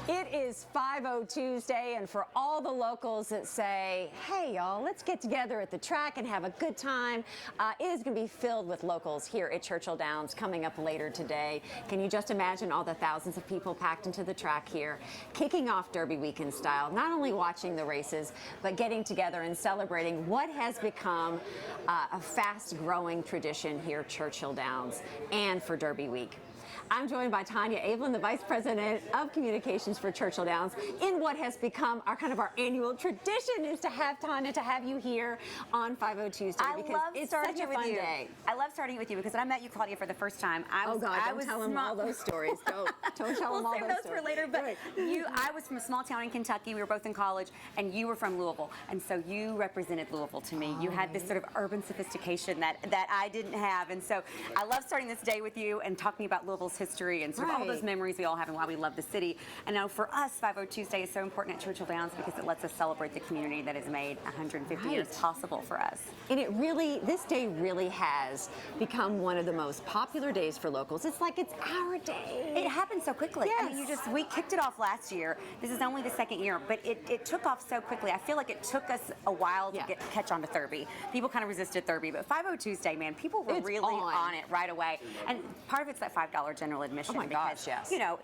It is 5-0 Tuesday, and for all the locals that say, hey, y'all, let's get together at the track and have a good time, it is going to be filled with locals here at Churchill Downs coming up later today. Can you just imagine all the thousands of people packed into the track here, kicking off Derby weekend style, not only watching the races, but getting together and celebrating what has become a fast-growing tradition here at Churchill Downs and for Derby week. I'm joined by Tonya Abeln, the Vice President of Communications for Churchill Downs, in what has become our annual tradition is to have Tonya, to have you here on 5-0 Tuesday. I love starting it with you. I love starting with you because when I met you, Claudia, for the first time, don't tell them all those stories. Don't tell them all those stories. We'll save those for later. But I was from a small town in Kentucky. We were both in college, and you were from Louisville, and so you represented Louisville to me. You had this sort of urban sophistication that I didn't have, and so I love starting this day with you and talking about Louisville's history and sort of all those memories we all have and why we love the city. And now for us, 5-0 Tuesday is so important at Churchill Downs because it lets us celebrate the community that has made 150 years possible for us. And this day really has become one of the most popular days for locals. It's like it's our day. It happened so quickly. Yes. I mean, we kicked it off last year. This is only the second year, but it took off so quickly. I feel like it took us a while to catch on to Derby. People kind of resisted Derby, but 5-0 Tuesday, man, people were really on it right away. And part of it's that $5 general admission. Oh my gosh, yes. You know,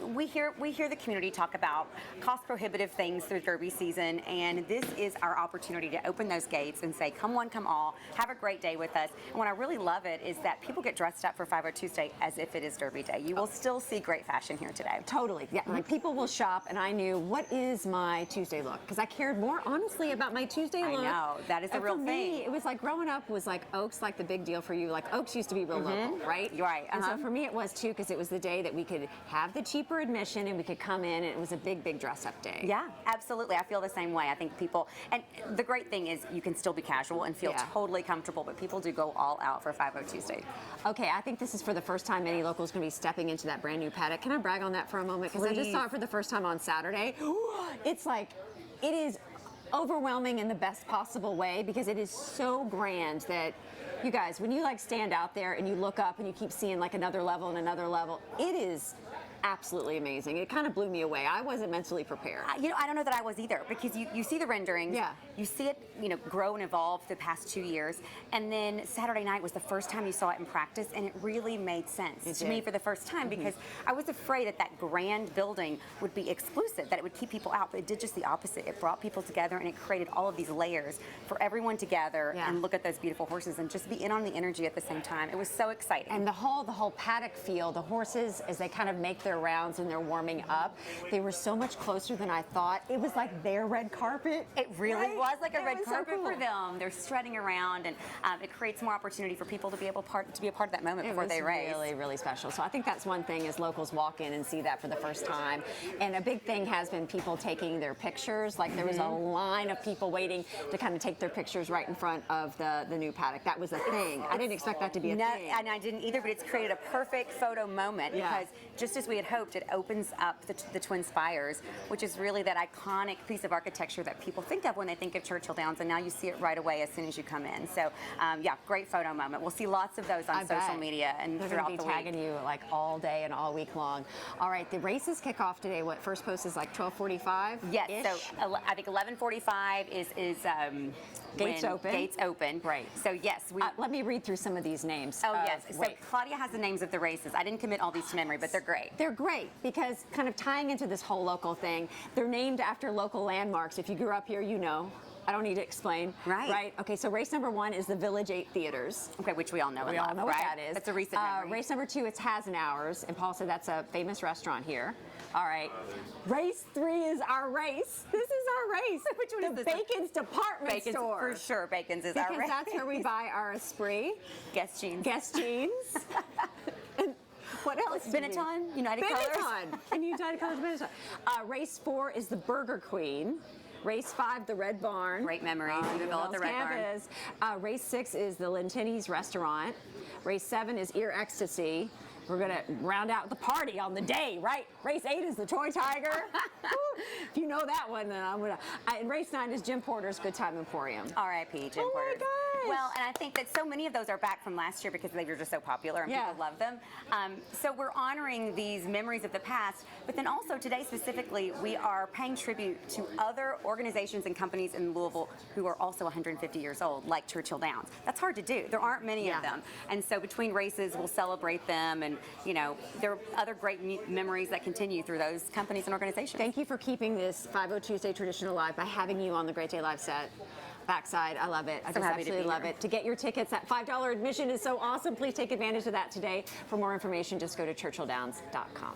we hear the community talk about cost prohibitive things through Derby season, and this is our opportunity to open those gates and say, come one, come all, have a great day with us. And what I really love it is that people get dressed up for 5-0 Tuesday as if it is Derby Day. You will still see great fashion here today. Totally, yeah. Like people will shop, and I knew what is my Tuesday look because I cared more honestly about my Tuesday look. I know that is a real thing. Me, it was like growing up was like Oaks, like the big deal for you. Like Oaks used to be real local, right? You're right. And so for me, it was too because it was the day that we could have the cheaper admission and we could come in, and it was a big dress-up day. Yeah, absolutely. I feel the same way. I think people, and the great thing is you can still be casual and feel totally comfortable, but people do go all out for 5-0 Tuesday. Okay, I think this is for the first time many locals going to be stepping into that brand new paddock. Can I brag on that for a moment? Because I just saw it for the first time on Saturday. It's like, it is overwhelming in the best possible way because it is so grand that you guys, when you like stand out there and you look up and you keep seeing like another level and another level, it is absolutely amazing. It kind of blew me away. I wasn't mentally prepared. You know, I don't know that I was either because you see the renderings, you see it, grow and evolve the past 2 years, and then Saturday night was the first time you saw it in practice, and it really made sense to me for the first time because I was afraid that grand building would be exclusive, that it would keep people out, but it did just the opposite. It brought people together and it created all of these layers for everyone to gather and look at those beautiful horses and just be in on the energy at the same time. It was so exciting. And the whole paddock feel, the horses as they kind of make their rounds and they're warming up, they were so much closer than I thought. It was like their red carpet. It really was like a red carpet for them. They're strutting around, and it creates more opportunity for people to be able to be a part of that moment before they race. It was really special. So I think that's one thing as locals walk in and see that for the first time. And a big thing has been people taking their pictures. Like there was a line of people waiting to kind of take their pictures right in front of the new paddock. That was a thing. I didn't expect that to be a thing. And I didn't either, but it's created a perfect photo moment because just as we had hoped, it opens up the Twin Spires, which is really that iconic piece of architecture that people think of when they think of Churchill Downs, and now you see it right away as soon as you come in. So, great photo moment. We'll see lots of those on social media and throughout the week. They're going to be tagging you like all day and all week long. All right, the races kick off today. What, first post is like 12:45? Yes, so I think 11:45 is Gates open. Gates open. Right. So yes, let me read through some of these names. Oh yes. So Claudia has the names of the races. I didn't commit all these to memory, but they're great. They're great because kind of tying into this whole local thing, they're named after local landmarks. If you grew up here, you know. I don't need to explain. Right. Okay, so race number 1 is the Village 8 Theaters. Okay, which we all know We all know what that is. That's a recent memory. Race number 2 is Hasenauer's, and Paul said that's a famous restaurant here. All right. Race 3 is our race. This is our race. Which one is this? Bacon's department store. For sure, Bacon's is our race. Because that's where we buy our Esprit. Guess jeans. And what else? Benetton, United Colors. Benetton. And United Colors Benetton. Race 4 is the Burger Queen. Race 5, the Red Barn. Great memories. We developed the Red Barn. Race 6 is the Lentini's Restaurant. Race 7 is Ear Ecstasy. We're going to round out the party on the day, right? Race 8 is the Toy Tiger. If you know that one, then I'm going to. And race 9 is Jim Porter's Good Time Emporium. R.I.P. Jim Porter. Oh, my God. Well, and I think that so many of those are back from last year because they were just so popular and people love them. So we're honoring these memories of the past, but then also today specifically, we are paying tribute to other organizations and companies in Louisville who are also 150 years old, like Churchill Downs. That's hard to do. There aren't many of them. And so between races, we'll celebrate them, and you know, there are other great memories that continue through those companies and organizations. Thank you for keeping this 5 Tuesday tradition alive by having you on the Great Day Live set. Backside, I love it. I just absolutely love it. To get your tickets, that $5 admission is so awesome. Please take advantage of that today. For more information, just go to churchilldowns.com.